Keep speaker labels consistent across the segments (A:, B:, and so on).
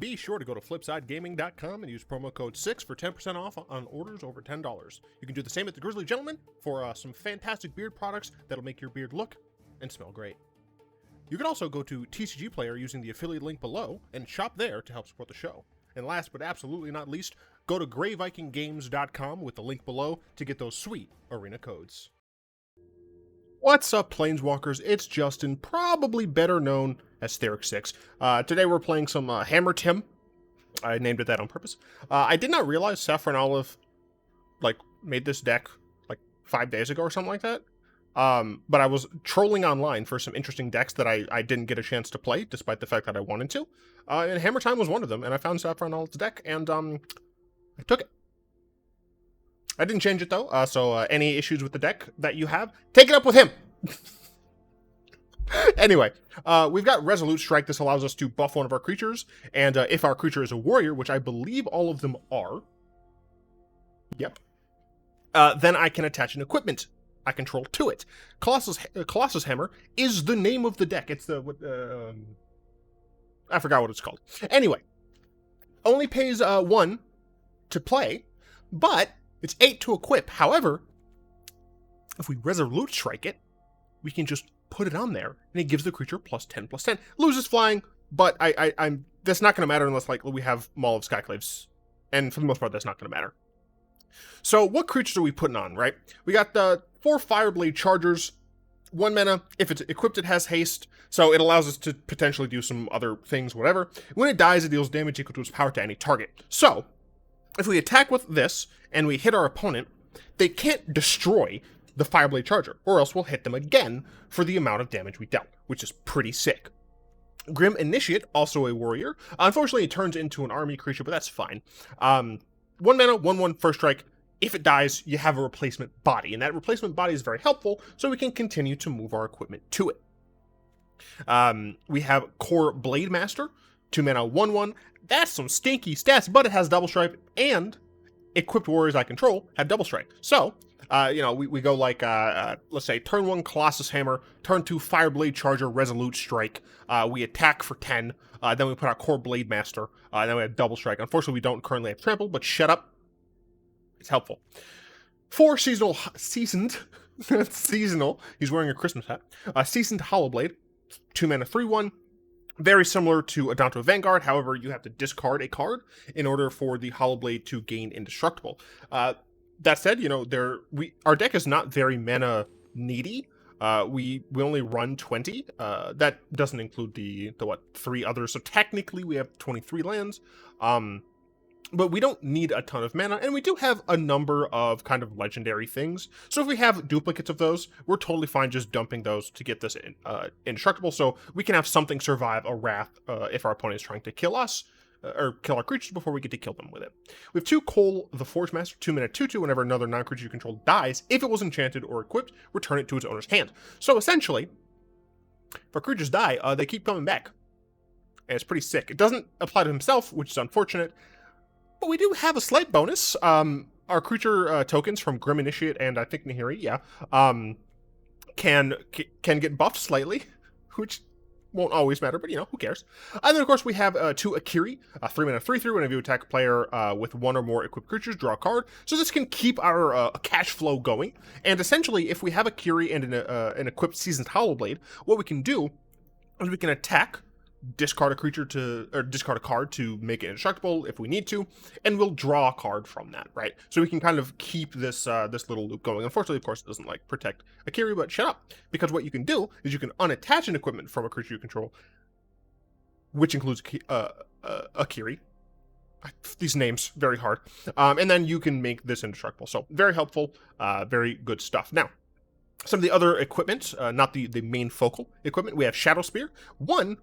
A: Be sure to go to flipsidegaming.com and use promo code 6 for 10% off on orders over $10. You can do the same at the Grizzly Gentleman for some fantastic beard products that'll make your beard look and smell great. You can also go to TCG Player using the affiliate link below and shop there to help support the show. And last but absolutely not least, go to greyvikinggames.com with the link below to get those sweet arena codes. What's up, Planeswalkers? It's Justin, probably better known as Theric6. Today we're playing some Hammer Tim. I named it that on purpose. I did not realize Saffron Olive, made this deck, 5 days ago or something like that. But I was trolling online for some interesting decks that I didn't get a chance to play, despite the fact that I wanted to. And Hammer Time was one of them, and I found Saffron Olive's deck, and I took it. I didn't change it, though, so any issues with the deck that you have, take it up with him! Anyway, we've got Resolute Strike. This allows us to buff one of our creatures, and if our creature is a warrior, which I believe all of them are, yep, then I can attach an equipment I control to it. Colossus Hammer is the name of the deck. It's the, I forgot what it's called. Anyway, only pays 1 to play, but it's 8 to equip. However, if we Resolute Strike it, we can just put it on there, and it gives the creature +10/+10. Loses flying, but I'm that's not going to matter unless we have Maul of Skyclaves, and for the most part, that's not going to matter. So, what creatures are we putting on, right? We got the 4 Fireblade Chargers, 1 mana. If it's equipped, it has haste, so it allows us to potentially do some other things, whatever. When it dies, it deals damage equal to its power to any target. So, if we attack with this, and we hit our opponent, they can't destroy the Fireblade Charger, or else we'll hit them again for the amount of damage we dealt, which is pretty sick. Grim Initiate, also a warrior. Unfortunately, it turns into an army creature, but that's fine. 1 mana, 1/1 first strike. If it dies, you have a replacement body, and that replacement body is very helpful, so we can continue to move our equipment to it. We have Kor Blademaster, 2 mana, 1/1. That's some stinky stats, but it has double strike, and equipped warriors I control have double strike. So, we go let's say turn 1 Colossus Hammer, turn 2 Fireblade Charger, Resolute Strike. We attack for 10, then we put out Kor Blademaster, then we have double strike. Unfortunately, we don't currently have trample, but shut up. It's helpful. 4 seasoned, seasonal, he's wearing a Christmas hat, Seasoned Hallowblade, 2 mana, 3/1. Very similar to Adanto Vanguard, however, you have to discard a card in order for the Hallowblade to gain Indestructible. That said, our deck is not very mana needy. We only run 20. That doesn't include the 3 others, so technically we have 23 lands. But we don't need a ton of mana, and we do have a number of kind of legendary things. So if we have duplicates of those, we're totally fine just dumping those to get this indestructible, so we can have something survive a wrath if our opponent is trying to kill us, or kill our creatures before we get to kill them with it. We have 2 Koll, the Forgemaster, 2 mana, 2/2. Whenever another non-creature you control dies, if it was enchanted or equipped, return it to its owner's hand. So essentially, if our creatures die, they keep coming back. And it's pretty sick. It doesn't apply to himself, which is unfortunate, but we do have a slight bonus. Our creature tokens from Grim Initiate and I think Nahiri, can get buffed slightly, which won't always matter, but who cares? And then of course we have 2 Akiri, 3 mana, 3/3. Whenever you attack a player with 1 or more equipped creatures, draw a card. So this can keep our cash flow going. And essentially, if we have Akiri and an equipped Seasoned Hallowblade, what we can do is we can attack, discard a card to make it indestructible if we need to, and we'll draw a card from that, right? So we can kind of keep this little loop going. Unfortunately, of course, it doesn't protect Akiri, but shut up, because what you can do is you can unattach an equipment from a creature you control, which includes Akiri. These names very hard, and then you can make this indestructible. So very helpful, very good stuff. Now, some of the other equipment, not the main focal equipment, we have Shadowspear. 1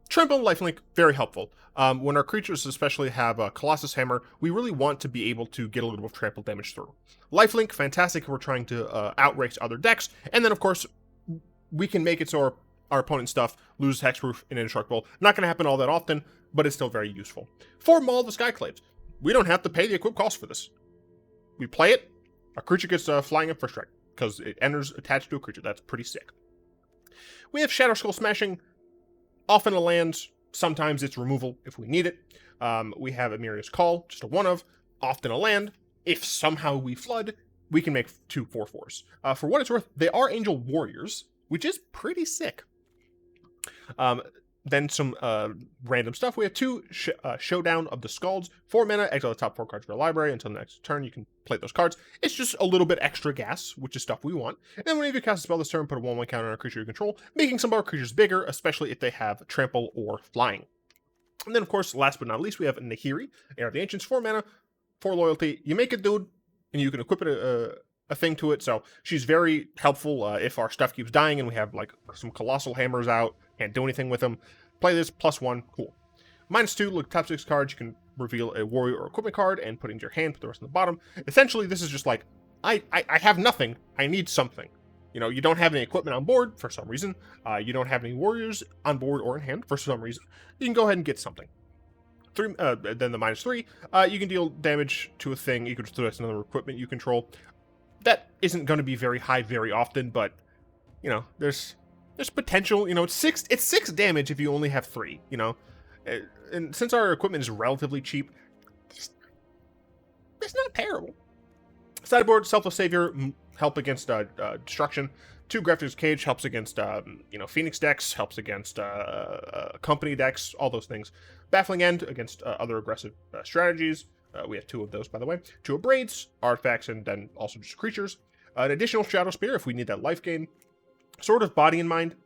A: Trample and Lifelink, very helpful. When our creatures especially have a Colossus Hammer, we really want to be able to get a little bit of trample damage through. Lifelink, fantastic if we're trying to outrace other decks. And then, of course, we can make it so our opponent's stuff loses Hexproof and Indestructible. Not going to happen all that often, but it's still very useful. For Maul the Skyclaves, we don't have to pay the equip cost for this. We play it, our creature gets flying up first strike, because it enters attached to a creature. That's pretty sick. We have Shatterskull Smashing, often a land, Sometimes it's removal if we need it. We have Emeria's Koll, just a 1-of, often a land. If somehow we flood, we can make 2 4/4s. For what it's worth, they are Angel Warriors, which is pretty sick. Then some random stuff. We have 2 Showdown of the Skalds. 4 mana, exile the top 4 cards of your library. Until the next turn, you can play those cards. It's just a little bit extra gas, which is stuff we want. And then whenever you cast a spell this turn, put a 1/1 counter on a creature you control, making some of our creatures bigger, especially if they have trample or flying. And then, of course, last but not least, we have Nahiri, Heir of the Ancients. 4 mana, 4 loyalty. You make a dude, and you can equip it a thing to it. So she's very helpful if our stuff keeps dying and we have like some Colossal Hammers out, can't do anything with them. Play this, +1, cool. -2, look top 6 cards, you can reveal a warrior or equipment card and put it into your hand, put the rest on the bottom. Essentially, this is just like, I have nothing, I need something. You know, you don't have any equipment on board for some reason, you don't have any warriors on board or in hand for some reason, you can go ahead and get something. Then the -3, you can deal damage to a thing, you can throw another equipment you control. That isn't going to be very high very often, but, you know, there's potential. You know, it's 6 damage if you only have 3, you know. And since our equipment is relatively cheap, it's not terrible. Sideboard, Selfless Savior, help against destruction. 2 Grafdigger's Cage, helps against, you know, Phoenix decks, helps against company decks, all those things. Baffling End, against other aggressive strategies. We have 2 of those, by the way. 2 Abrades, artifacts, and then also just creatures. An additional Shadowspear if we need that life gain. Sort of Body in Mind.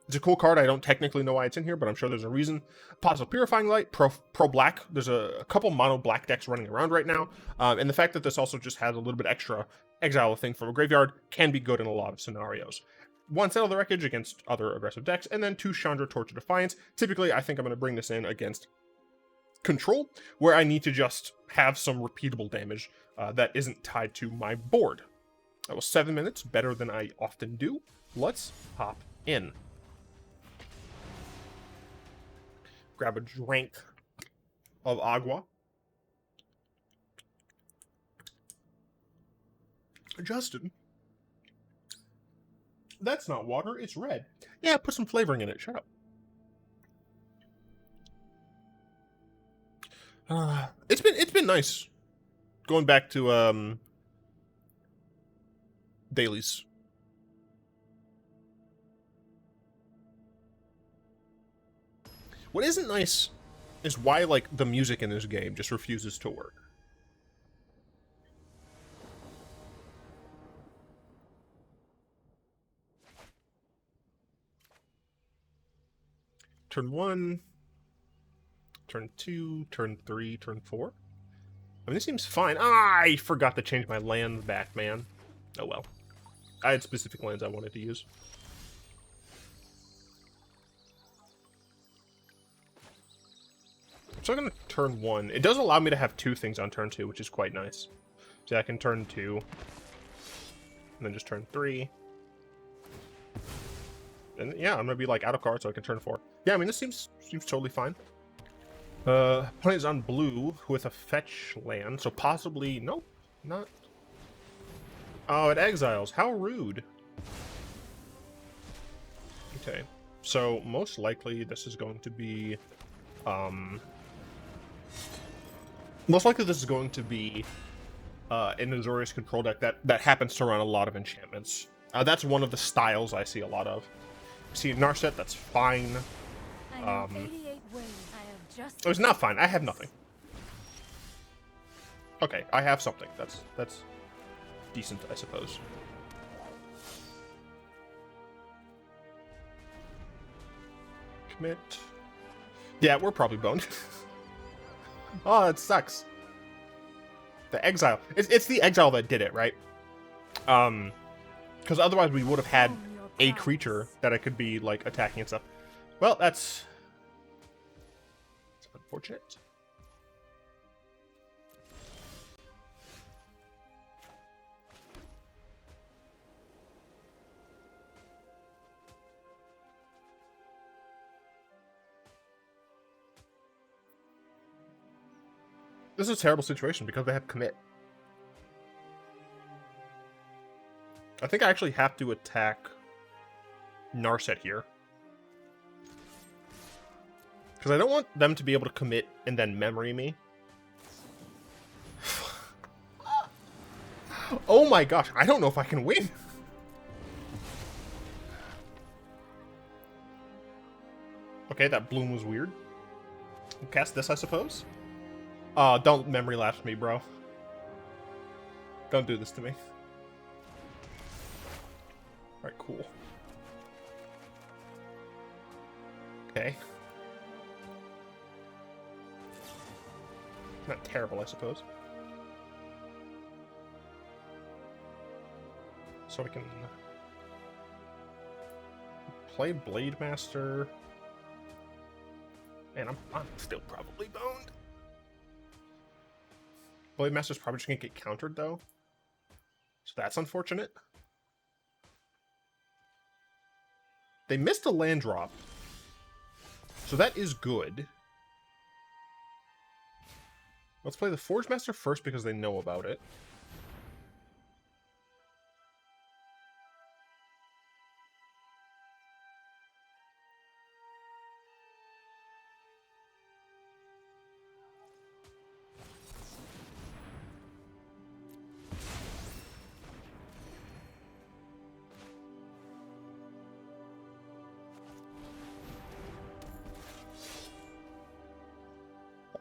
A: It's a cool card. I don't technically know why it's in here, but I'm sure there's a reason. Positive Purifying Light, pro black. There's a couple mono black decks running around right now. And the fact that this also just has a little bit extra exile a thing from a graveyard can be good in a lot of scenarios. 1 Settle the Wreckage against other aggressive decks, and then 2 Chandra, Torch of Defiance. Typically, I think I'm going to bring this in against Control, where I need to just have some repeatable damage that isn't tied to my board. That was 7 minutes, better than I often do. Let's hop in. Grab a drink of agua. Justin, that's not water, it's red. Yeah, put some flavoring in it, shut up. It's been nice going back to dailies. What isn't nice is why, like, the music in this game just refuses to work. Turn 1, turn 2, turn 3, turn 4. I mean, this seems fine. I forgot to change my lands back, man. Oh well. I had specific lands I wanted to use. So I'm going to turn 1. It does allow me to have 2 things on turn 2, which is quite nice. So I can turn 2. And then just turn 3. And yeah, I'm going to be like out of cards so I can turn 4. Yeah, I mean, this seems totally fine. Opponent is on blue with a fetch land, so possibly... Nope, not... Oh, it exiles. How rude. Okay, so most likely this is going to be... Most likely this is going to be an Azorius Control deck that happens to run a lot of enchantments. That's one of the styles I see a lot of. See Narset, that's fine. Oh, it's not fine. I have nothing. Okay, I have something. That's decent, I suppose. Commit. Yeah, we're probably boned. Oh, it sucks. The exile. It's the exile that did it, right? Because otherwise we would have had a creature that I could be, like, attacking and stuff. Well, that's unfortunate. This is a terrible situation because they have commit. I think I actually have to attack Narset here. Because I don't want them to be able to commit and then memory me. Oh my gosh, I don't know if I can win. Okay, that bloom was weird. I'll cast this, I suppose. Don't memory lapse me, bro. Don't do this to me. Alright, cool. Okay. Not terrible, I suppose. So I can play Blademaster. Man, I'm still probably boned. Blademaster's probably just gonna get countered though. So that's unfortunate. They missed a land drop. So that is good. Let's play the Forgemaster first because they know about it.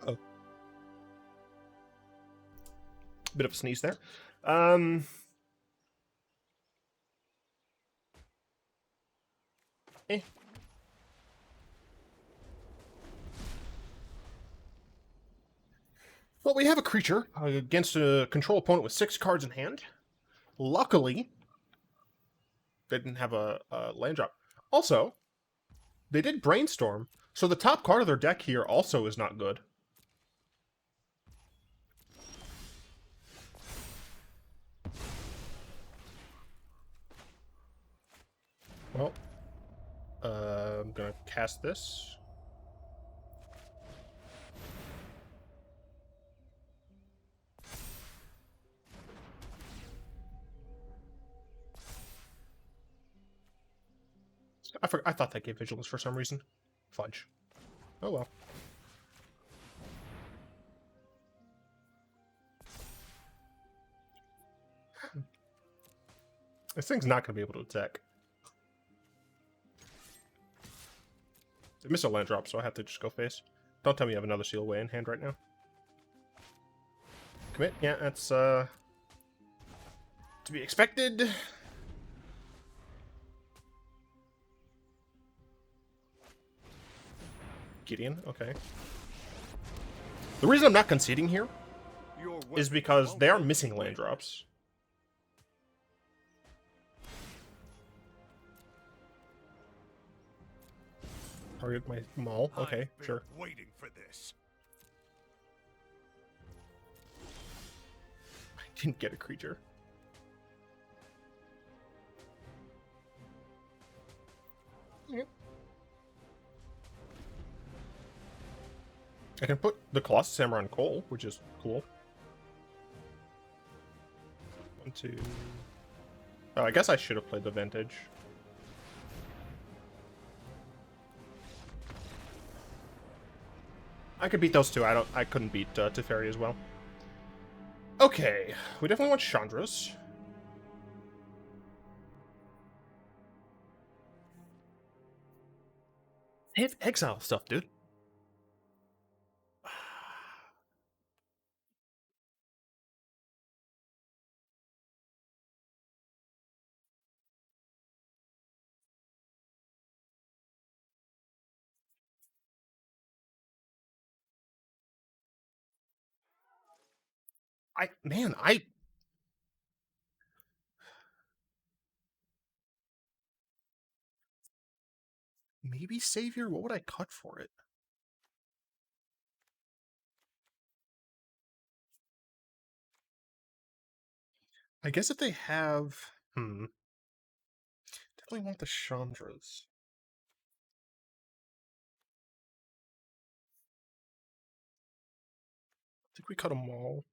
A: Uh-oh. Bit of a sneeze there. Eh. Well, we have a creature against a control opponent with 6 cards in hand. Luckily, they didn't have a land drop. Also, they did Brainstorm, so the top card of their deck here also is not good. Well, I'm gonna cast this. I thought that gave Vigilance for some reason. Fudge. Oh well. This thing's not going to be able to attack. They missed a land drop, so I have to just go face. Don't tell me you have another Seal Away in hand right now. Commit? Yeah, that's to be expected. Gideon, okay. The reason I'm not conceding here is because they are missing land drops. Target my Maul. Okay, sure.
B: Waiting for this.
A: I didn't get a creature. Yep. I can put the Colossus Hammer on Koll, which is cool. 1, 2. Oh, I guess I should have played the Vantage. I could beat those two. I couldn't beat Teferi as well. Okay, we definitely want Chandras. They have exile stuff, dude. Man, maybe Savior? What would I cut for it? I guess if they have... Definitely want the Chandras. I think we cut them all.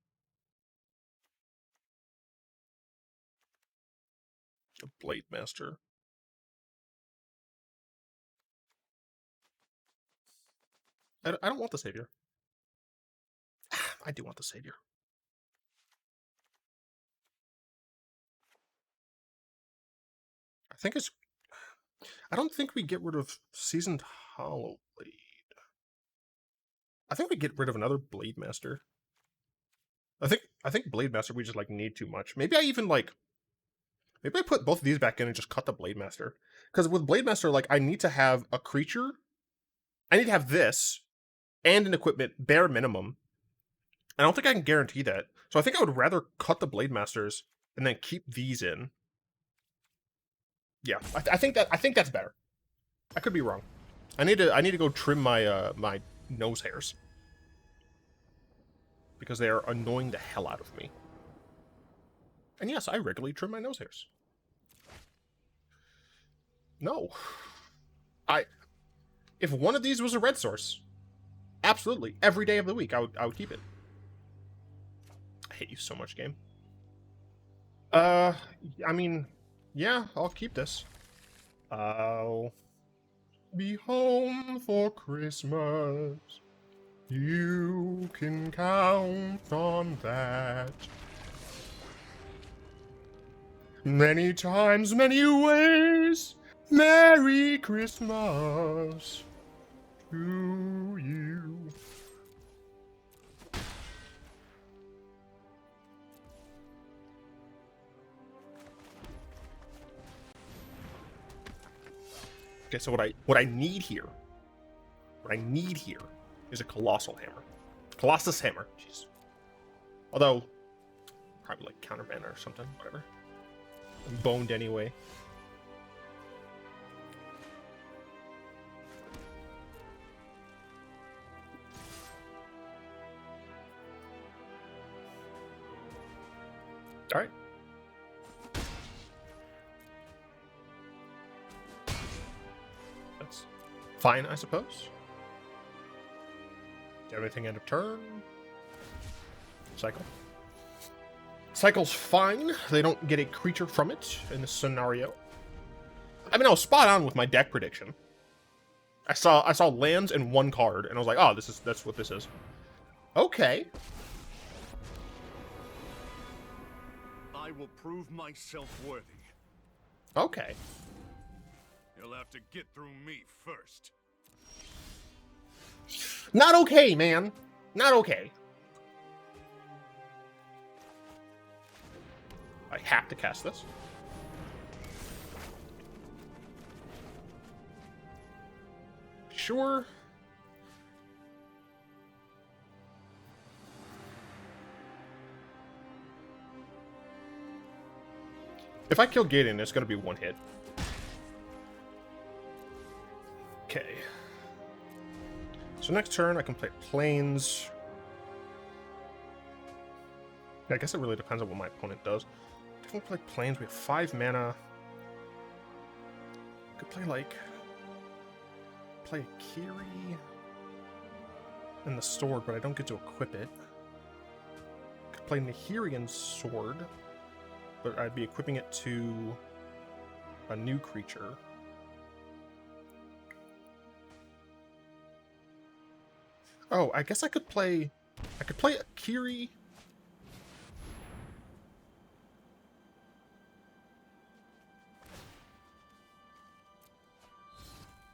A: A Blademaster. I don't want the Savior. I do want the Savior. I think it's... I don't think we get rid of Seasoned Hallowblade. I think we get rid of another Blademaster. I think Blademaster we just like need too much. Maybe I even like... Maybe I put both of these back in and just cut the Blademaster. Because with Blademaster, like, I need to have a creature. I need to have this and an equipment, bare minimum. I don't think I can guarantee that. So I think I would rather cut the Blademasters and then keep these in. Yeah, I think that's better. I could be wrong. I need to go trim my my nose hairs because they are annoying the hell out of me. And yes, I regularly trim my nose hairs. No, if one of these was a red source, absolutely every day of the week I would keep it. I hate you so much, game. I mean, yeah, I'll keep this. I'll be home for Christmas. You can count on that. Many times, many ways. Merry Christmas to you. Okay, so what I need here is a Colossal Hammer. Colossus Hammer. Jeez. Although, probably like counterban or something, whatever. I'm boned anyway. Alright. That's fine, I suppose. Do you have anything end of turn? Cycle. Cycle's fine. They don't get a creature from it in this scenario. I mean, I was spot on with my deck prediction. I saw lands and one card, and I was like, oh, that's what this is. Okay.
B: I will prove myself worthy.
A: Okay.
B: You'll have to get through me first.
A: Not okay, man. Not okay. I have to cast this. Sure. If I kill Gideon, it's going to be one hit. Okay. So next turn, I can play Plains. I guess it really depends on what my opponent does. If we play Plains, we have 5 mana. Could play, like... Play Akiri and the sword, but I don't get to equip it. Could play Nahiri and sword, but I'd be equipping it to a new creature. Oh, I guess I could play Akiri.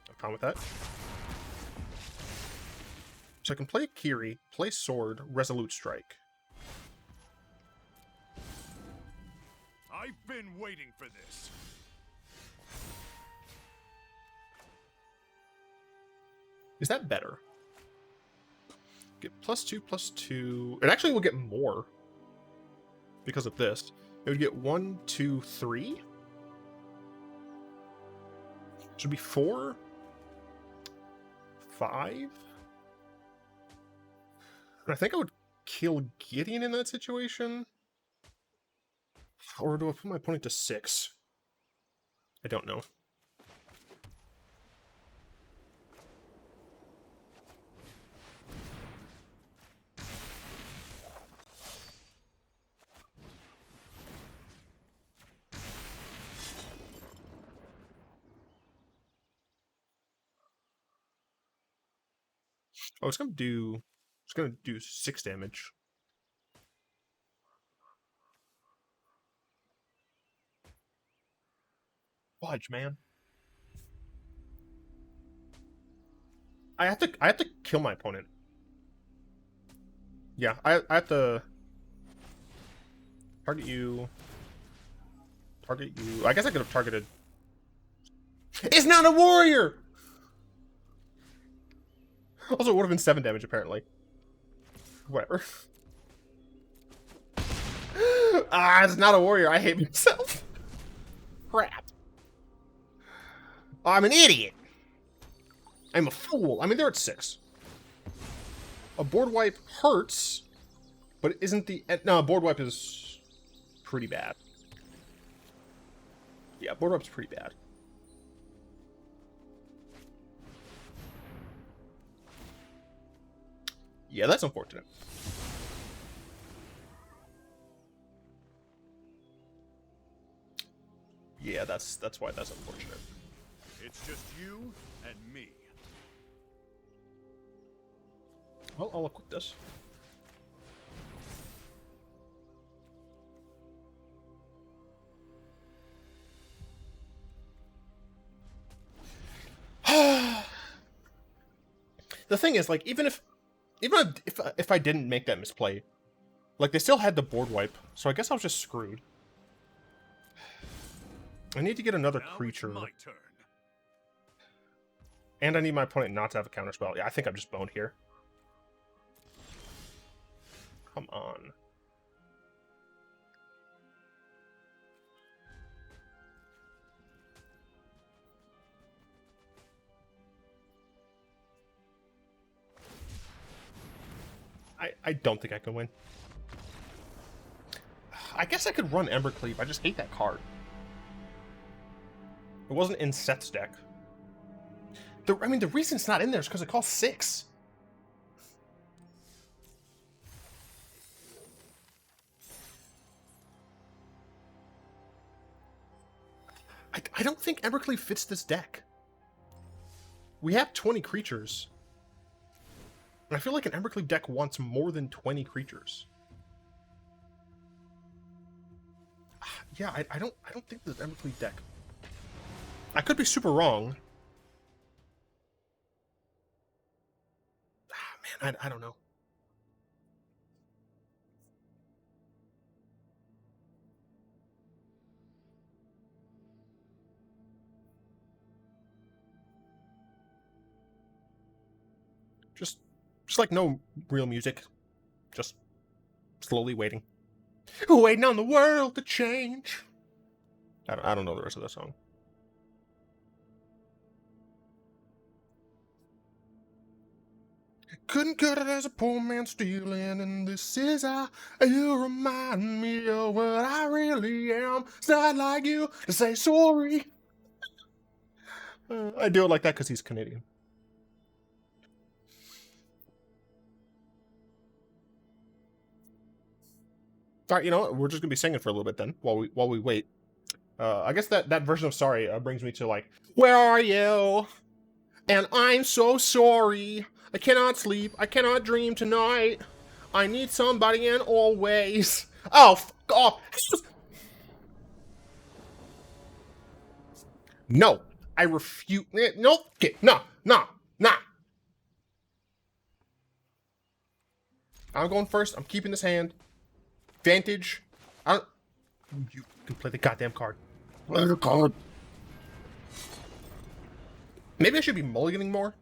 A: I'm fine with that. So I can play Akiri, play sword, Resolute Strike.
B: I've been waiting for this.
A: Is that better? Get +2/+2. It actually will get more because of this. It would get 1, 2, 3. Should be 4, 5. And I think I would kill Gideon in that situation. Or do I put my opponent to 6? I don't know. Oh, it's gonna do 6 damage. Fudge, man. I have to kill my opponent. Yeah, I have to target you. Target you. I guess I could have targeted. It's not a warrior! Also, it would have been 7 damage, apparently. Whatever. Ah, it's not a warrior. I hate myself. Crap. I'm an idiot. I'm a fool. I mean, they're at 6. A board wipe hurts, but it isn't the... No, a board wipe is pretty bad. Yeah, board wipe's pretty bad. Yeah, that's unfortunate. Yeah, that's why that's unfortunate.
B: It's just you and me.
A: Well, I'll equip this. The thing is, like, even if I didn't make that misplay, like, they still had the board wipe, so I guess I was just screwed. I need to get another
B: Now
A: creature.
B: it's my turn.
A: And I need my opponent not to have a counterspell. Yeah, I think I'm just boned here. Come on. I don't think I can win. I guess I could run Embercleave. I just hate that card. It wasn't in Seth's deck. I mean, the reason it's not in there is because it costs 6. I don't think Embercleave fits this deck. We have 20 creatures. And I feel like an Embercleave deck wants more than 20 creatures. Yeah, I don't think this Embercleave deck. I could be super wrong. Man, I don't know. Just like no real music. Just slowly waiting. Waiting on the world to change. I don't know the rest of the song. Couldn't cut it as a poor man stealing, and this is how you remind me of what I really am. It's not like you to say sorry. I do it like that because he's Canadian. All right, you know what? We're just gonna be singing for a little bit then, while we wait. I guess that version of sorry brings me to like, where are you? And I'm so sorry. I cannot sleep. I cannot dream tonight. I need somebody and always. Oh, fuck off. No, I refute. Nope. No. I'm going first. I'm keeping this hand. Vantage. You can play the goddamn card. Play the card. Maybe I should be mulliganing more.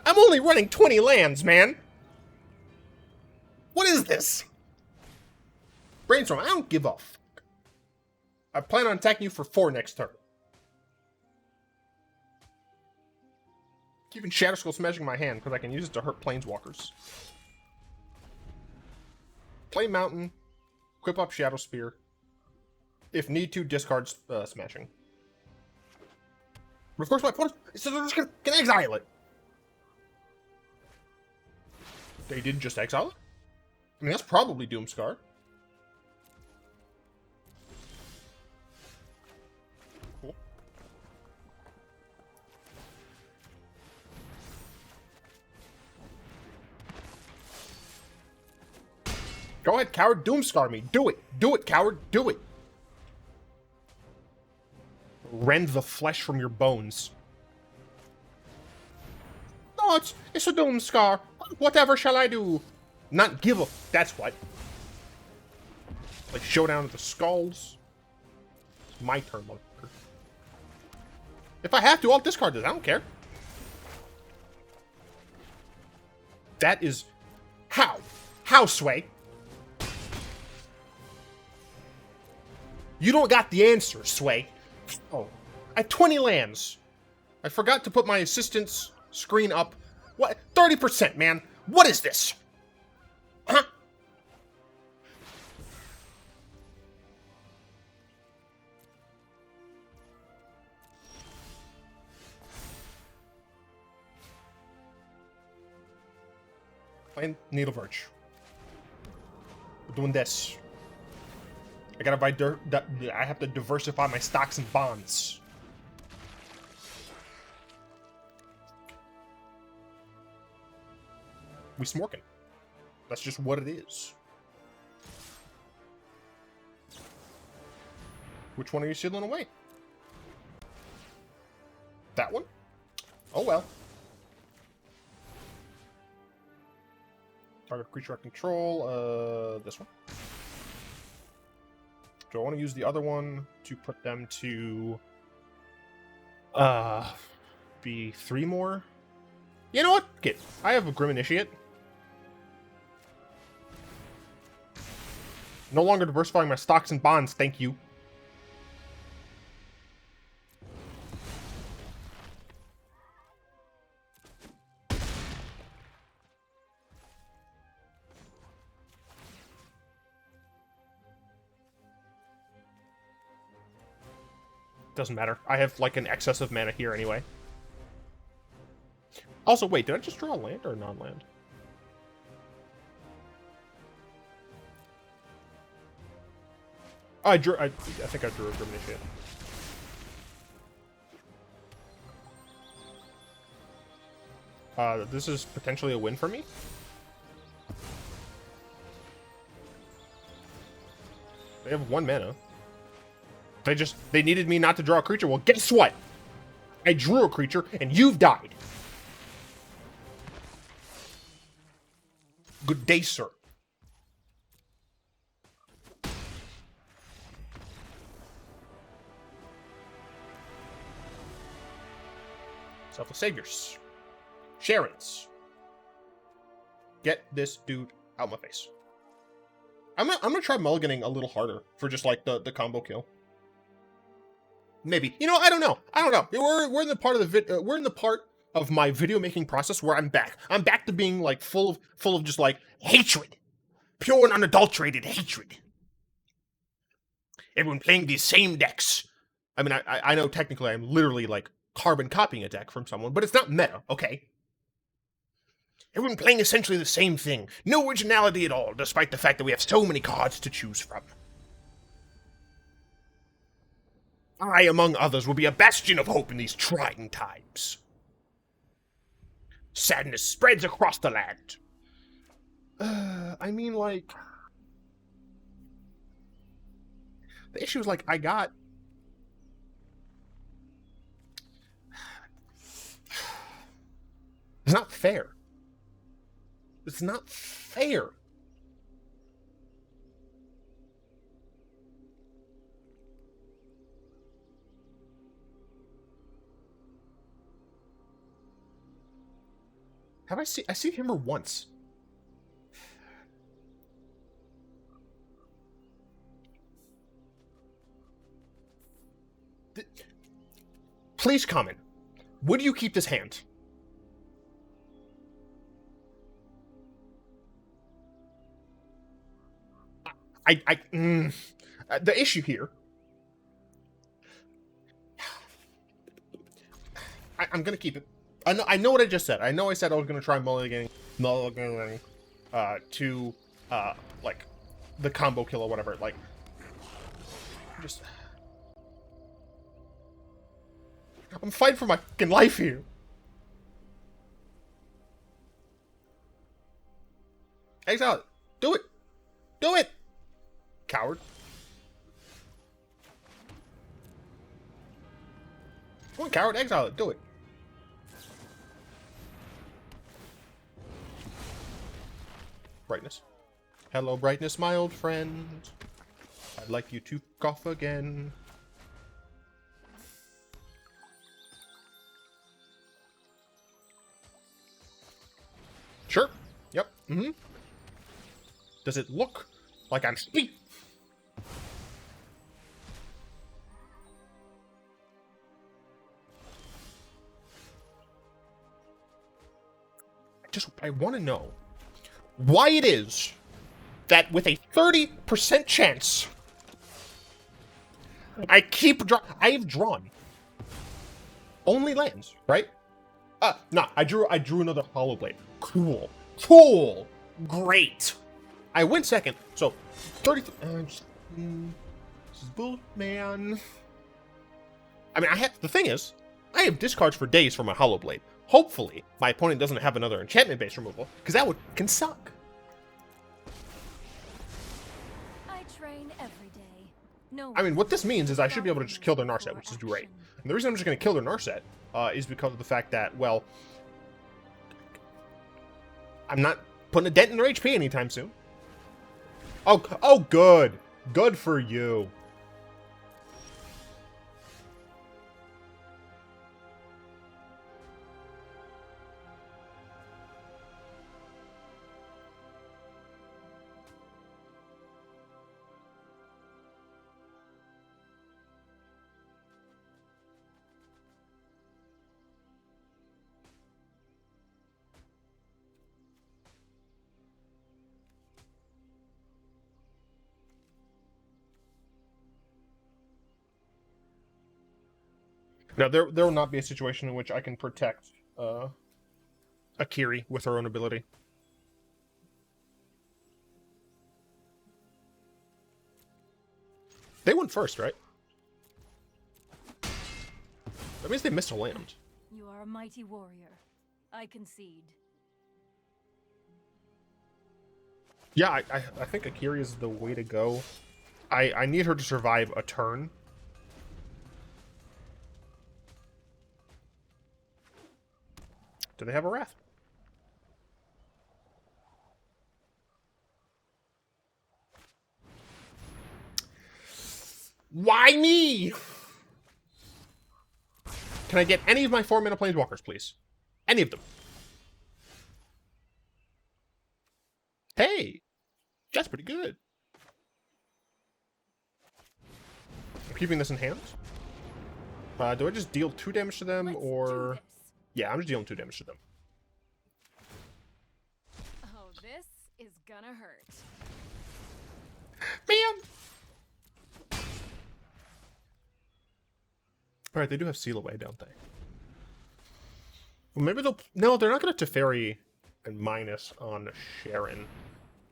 A: I'm only running 20 lands, man. What is this? Brainstorm, I don't give a fuck. I plan on attacking you for 4 next turn. Keeping Shatterskull Smashing in my hand because I can use it to hurt planeswalkers. Play Mountain. Equip up Shadowspear. If need to, discard Smashing. But of course, my opponent can exile it. They didn't just exile it? I mean, that's probably Doomscar. Cool. Go ahead, coward. Doomscar me. Do it. Do it, coward. Do it. Rend the flesh from your bones. No, it's a Doomscar. Whatever shall I do? Not give a... That's what. Like Showdown of the Skalds. It's my turn, motherfucker. If I have to, I'll discard this. I don't care. That is... How? How, Sway? You don't got the answer, Sway. Oh. I have 20 lands. I forgot to put my assistant's screen up. What? 30%, man. What is this? Huh? Playing Needleverge. We're doing this. I gotta buy I have to diversify my stocks and bonds. We smorking. That's just what it is. Which one are you sealing away? That one? Oh well. Target creature I control, this one. Do I want to use the other one to put them to be 3 more? You know what? Get. I have a Grim Initiate. No longer diversifying my stocks and bonds, thank you. Doesn't matter. I have, like, an excess of mana here anyway. Also, wait, did I just draw a land or a non-land? I think I drew a Grim Initiate. This is potentially a win for me. They have 1 mana. They needed me not to draw a creature. Well, guess what? I drew a creature, and you've died. Good day, sir. Selfless Saviors. Sharons. Get this dude out my face. I'm gonna try mulliganing a little harder for just, like, the combo kill. Maybe. You know, I don't know. We're in the part of the we're in the part of my video making process where I'm back. I'm back to being, like, full of just, like, hatred. Pure and unadulterated hatred. Everyone playing these same decks. I mean, I know technically I'm literally, like, carbon copying a deck from someone, but it's not meta, okay? Everyone playing essentially the same thing. No originality at all, despite the fact that we have so many cards to choose from. I, among others, will be a bastion of hope in these trying times. Sadness spreads across the land. I mean, like... The issue is, like, I got... It's not fair. It's not fair. I see Hammer once. Please comment. Would you keep this hand? The issue here. I'm gonna keep it. I know what I just said. I know I said I was gonna try mulliganing to like the combo kill or whatever. Like, just I'm fighting for my fucking life here. Exile it. Do it. Do it! Coward. Come on, coward. Exile it. Do it. Brightness. Hello, brightness, my old friend. I'd like you to cough again. Sure. Yep. Mm-hmm. Does it look like I'm speak? I want to know why it is that with a 30% chance I have drawn only lands, right? No, I drew another Hallowblade. Cool. Cool. Great. I win second. So 30 this is bull, man. I mean, the thing is, I have discards for days for my Hallowblade. Hopefully, my opponent doesn't have another enchantment-based removal, because that can suck.
C: I train every day. No.
A: I mean, what this means is I should be able to just kill their Narset, which is great. And the reason I'm just going to kill their Narset is because of the fact that, well, I'm not putting a dent in their HP anytime soon. Oh, good. Good for you. Now, there will not be a situation in which I can protect Akiri with her own ability. They went first, right? That means they missed a land.
C: You are a mighty warrior. I concede.
A: Yeah, I think Akiri is the way to go. I need her to survive a turn. Do they have a Wrath? Why me? Can I get any of my 4-mana planeswalkers, please? Any of them. Hey! That's pretty good. I'm keeping this in hand. Do I just deal 2 damage to them, or... Yeah, I'm just dealing 2 damage to them.
C: Oh, this is gonna hurt.
A: Man! Alright, they do have Seal Away, don't they? Well, maybe they'll... No, they're not going to Teferi and minus on Sharon.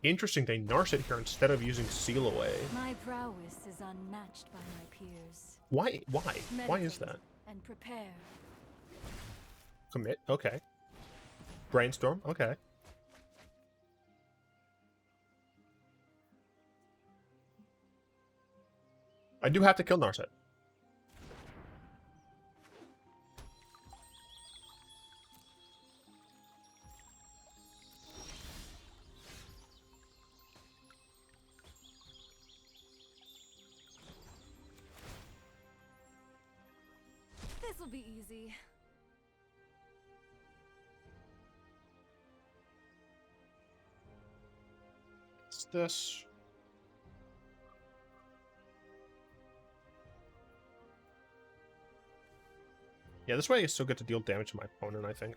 A: Interesting, they Narset here instead of using Seal Away.
C: My prowess is unmatched by my peers.
A: Why? Why? Why is that?
C: And prepare.
A: Commit? Okay. Brainstorm? Okay. I do have to kill Narset.
C: This will be easy.
A: What's this? Yeah, this way I still get to deal damage to my opponent, I think.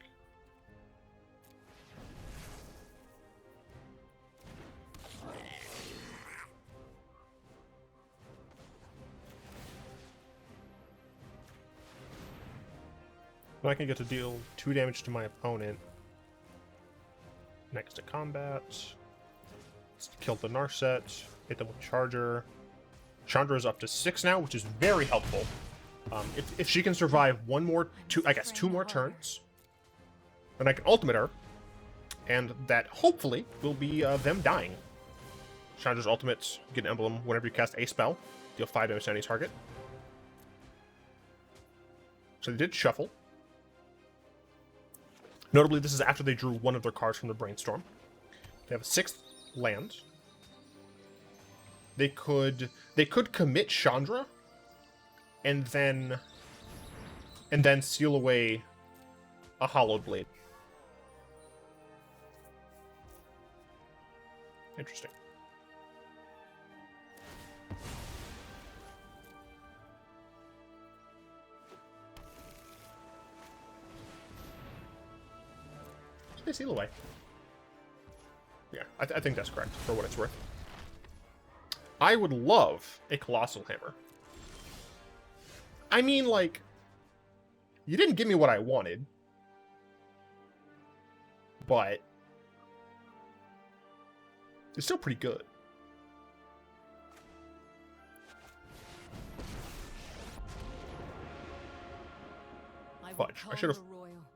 A: Then I can get to deal 2 damage to my opponent. Next to combat. Let's kill the Narset. Hit them with Charger. Chandra is up to 6 now, which is very helpful. If she can survive two more turns, then I can ultimate her, and that hopefully will be them dying. Chandra's ultimate, get an emblem whenever you cast a spell. Deal 5 damage to any target. So they did shuffle. Notably, this is after they drew one of their cards from the Brainstorm. They have a 6th land. They could commit Chandra and then seal away a Hallowblade. Interesting. They seal away. Yeah, I think that's correct, for what it's worth. I would love a Colossal Hammer. I mean, like, you didn't give me what I wanted. But it's still pretty good. Fudge. I should have...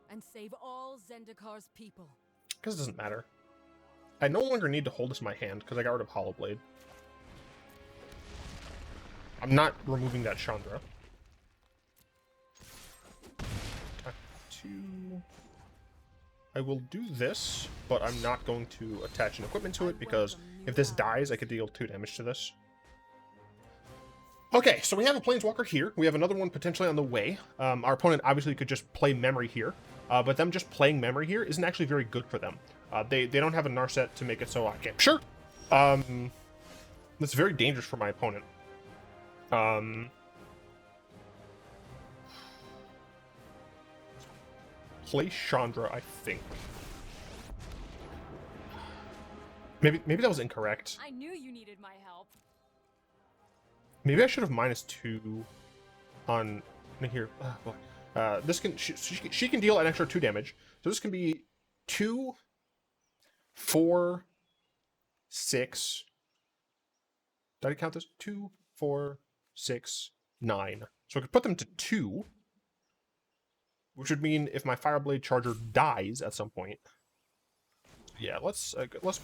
D: and save all Zendikar's people.
A: Because it doesn't matter. I no longer need to hold this in my hand because I got rid of Hallowblade. I'm not removing that Chandra. Attack 2. I will do this, but I'm not going to attach an equipment to it because if this dies, I could deal 2 damage to this. Okay, so we have a Planeswalker here. We have another one potentially on the way. Our opponent obviously could just play Memory here, but them just playing Memory here isn't actually very good for them. They don't have a Narset to make it so I can't. Sure. That's very dangerous for my opponent. Play Chandra, I think. Maybe that was incorrect.
D: I knew you needed my help.
A: Maybe I should have -2 on here. This can she can deal an extra 2 damage. So this can be 2, 4, 6. Did I count this? 2, 4, 6, 9. So I could put them to 2, which would mean if my Fireblade Charger dies at some point. Yeah, let's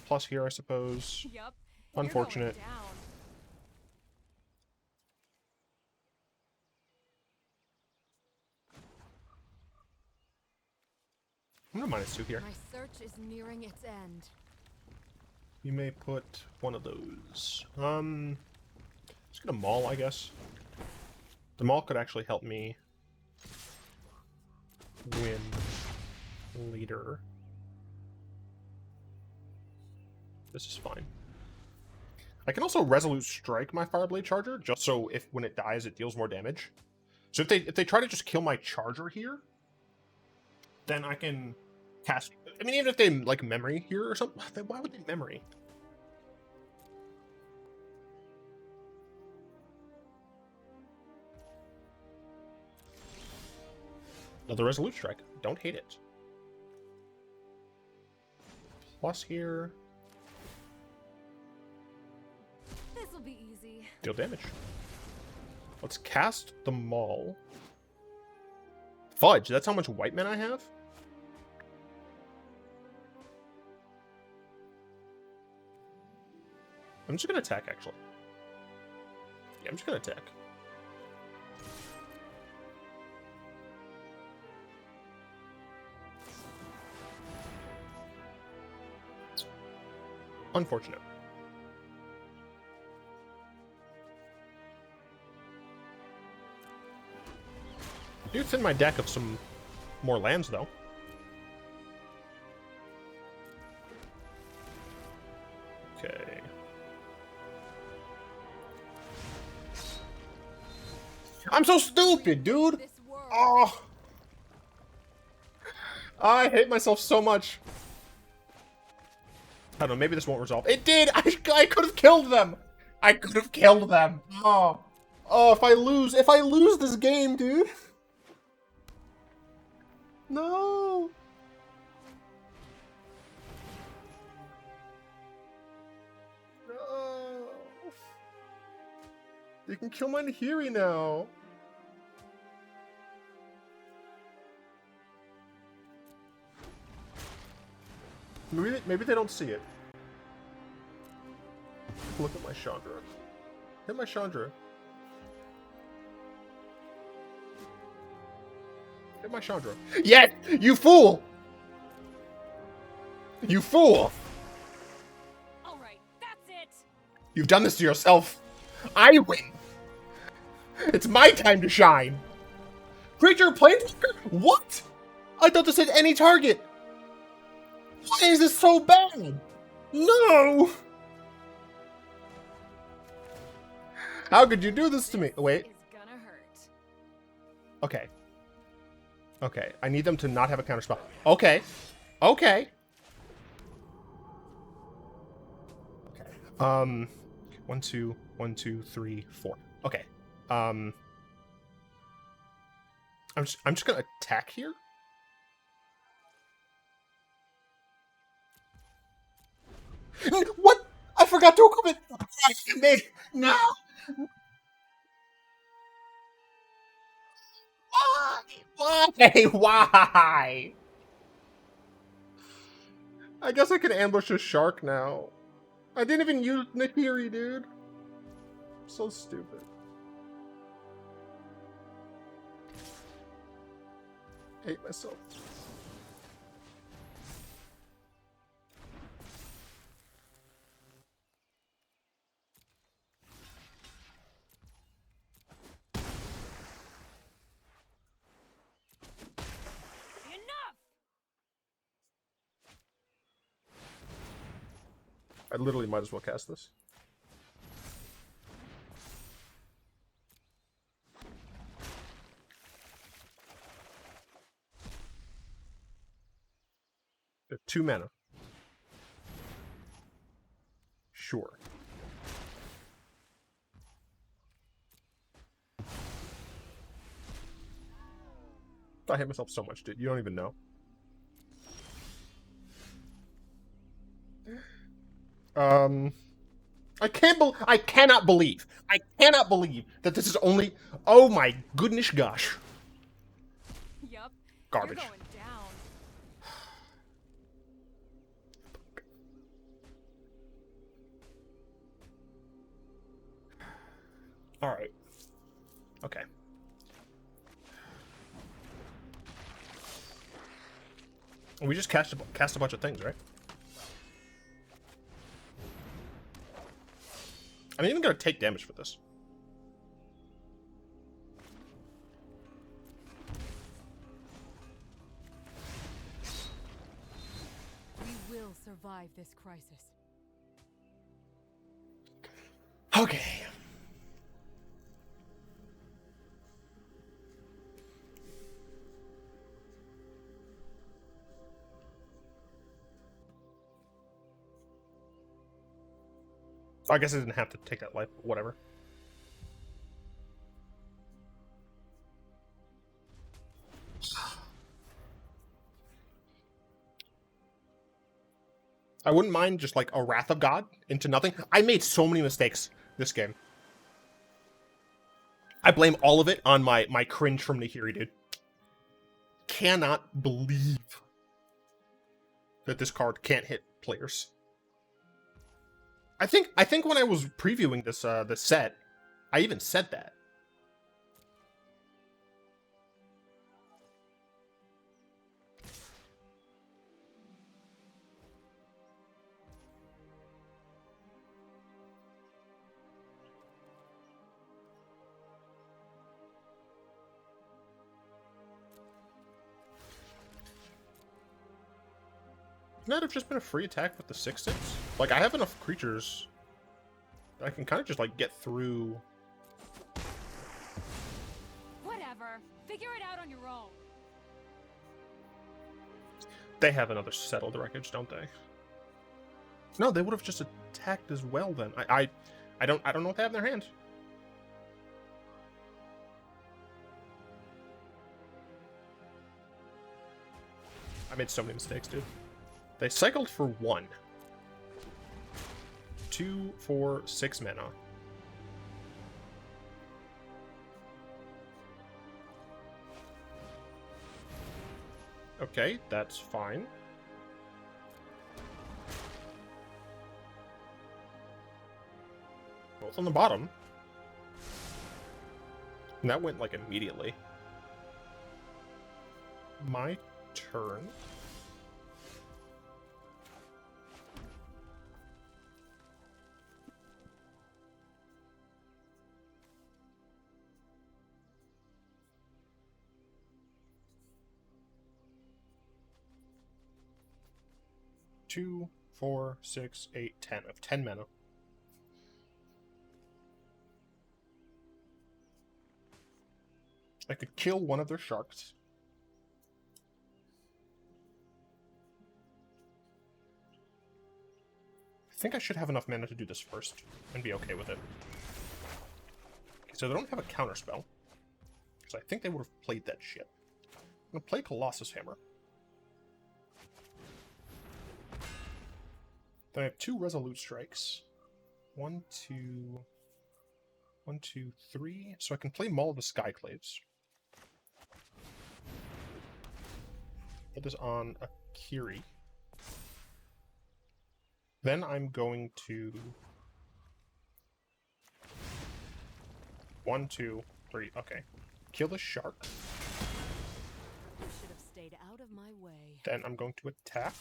A: plus here, I suppose.
D: Yep.
A: Unfortunate. I'm gonna -2 here.
D: My search is nearing its end.
A: You may put one of those. Just gonna Maul, I guess. The Maul could actually help me win later. This is fine. I can also Resolute Strike my Fireblade Charger, just so if when it dies, it deals more damage. So if they try to just kill my Charger here, then I can cast... I mean, even if they, like, Memory here or something, then why would they Memory? Another Resolute Strike. Don't hate it. Plus here.
D: This'll be easy.
A: Deal damage. Let's cast the Maul. Fudge, that's how much white men I have? I'm just gonna attack, actually. Yeah, I'm just gonna attack. Unfortunate. I do thin my deck of some more lands, though. Okay. I'm so stupid, dude! Oh! I hate myself so much. I don't know, maybe this won't resolve. It did! I could have killed them! I could have killed them! Oh. Oh, if I lose this game, dude! No! No! You can kill my Nahiri now! Maybe they don't see it. Look at my Chandra. Hit my Chandra. Hit my Chandra. Yes! You fool! You fool!
D: Alright, that's it!
A: You've done this to yourself. I win! It's my time to shine! Creature Planeswalker? What? I thought this said any target! Why is this so bad? No! How could you do this to me? Wait.
D: It's gonna hurt.
A: Okay. Okay. I need them to not have a counterspell. Okay. Okay. Okay. 1, 2, 1, 2, 3, 4. Okay. I'm just gonna attack here. What? I forgot to equip it. No. Why? Why? I guess I can ambush a shark now. I didn't even use Nahiri, dude. So stupid. Hate myself.
D: Enough!
A: I literally might as well cast this. They have 2 mana. Sure. I hate myself so much, dude. You don't even know. I cannot believe that this is only. Oh my goodness, gosh.
D: Yup.
A: Garbage.
D: You're going down.
A: All right. Okay. We just cast a bunch of things, right? I'm even gonna take damage for this.
D: We will survive this crisis.
A: Okay. I guess I didn't have to take that life, but whatever. I wouldn't mind just like a Wrath of God into nothing. I made so many mistakes this game. I blame all of it on my cringe from Nahiri, dude. Cannot believe that this card can't hit players. I think when I was previewing this this set, I even said that. Wouldn't that have just been a free attack with the 6/6? Like, I have enough creatures that I can kind of just, like, get through.
D: Whatever. Figure it out on your own.
A: They have another Settle the Wreckage, don't they? No, they would have just attacked as well then. I don't know what they have in their hand. I made so many mistakes, dude. They cycled for 1. 2, 4, 6 mana. Okay, that's fine. both on the bottom. And that went, like, immediately. My turn. Two, 4, 6, 8, 10. I have 10 mana. I could kill one of their sharks. I think I should have enough mana to do this first and be okay with it. Okay, so they don't have a counterspell. Because I think they would have played that shit. I'm going to play Colossus Hammer. Then I have 2 Resolute Strikes. 1, 2... 1, 2, 3. So I can play Maul of the Skyclaves. That is on Akiri. Then I'm going to... 1, 2, 3. Okay. Kill the shark.
D: You should have stayed out of my way.
A: Then I'm going to attack.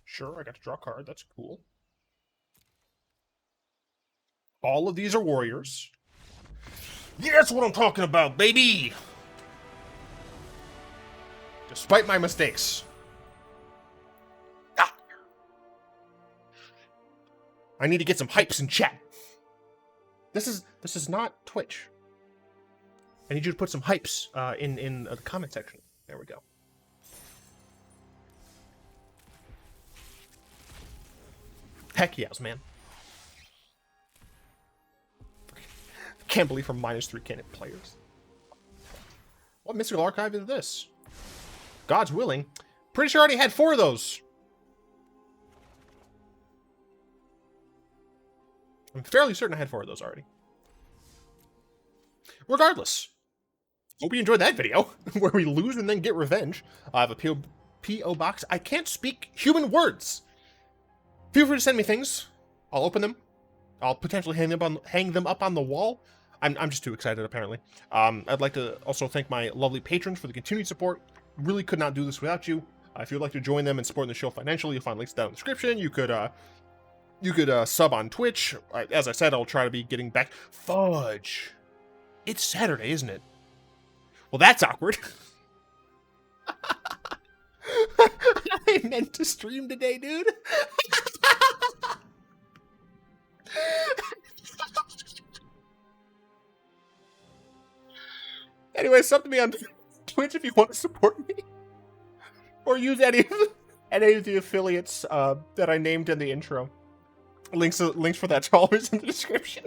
A: Sure, I got to draw a card. That's cool. All of these are warriors. Yeah, that's what I'm talking about, baby! Despite my mistakes. Ah! I need to get some hypes in chat. This is not Twitch. I need you to put some hypes in the comment section. There we go. Heck yes, man. Can't believe from -3 cannon players. What mystical archive is this? God's willing. Pretty sure I already had 4 of those. I'm fairly certain I had 4 of those already. Regardless. Hope you enjoyed that video, where we lose and then get revenge. I have a P.O. box. I can't speak human words. Feel free to send me things. I'll open them. I'll potentially hang them up on the wall. I'm just too excited, apparently. I'd like to also thank my lovely patrons for the continued support. Really could not do this without you. If you'd like to join them and support the show financially, you'll find links down in the description. You could sub on Twitch. As I said, I'll try to be getting back. Fudge. It's Saturday, isn't it? Well, that's awkward. I meant to stream today, dude. Anyway, sub to me on Twitch if you want to support me. Or use any of the affiliates that I named in the intro. Links for that are always in the description.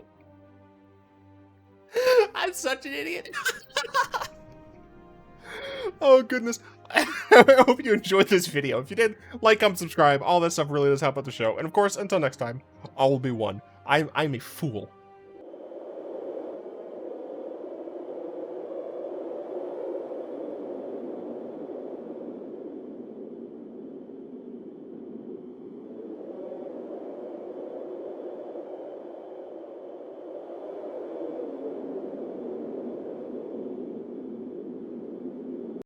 A: I'm such an idiot. Oh, goodness. I hope you enjoyed this video. If you did, like, comment, subscribe. All that stuff really does help out the show. And of course, until next time, all will be one. I'm a fool.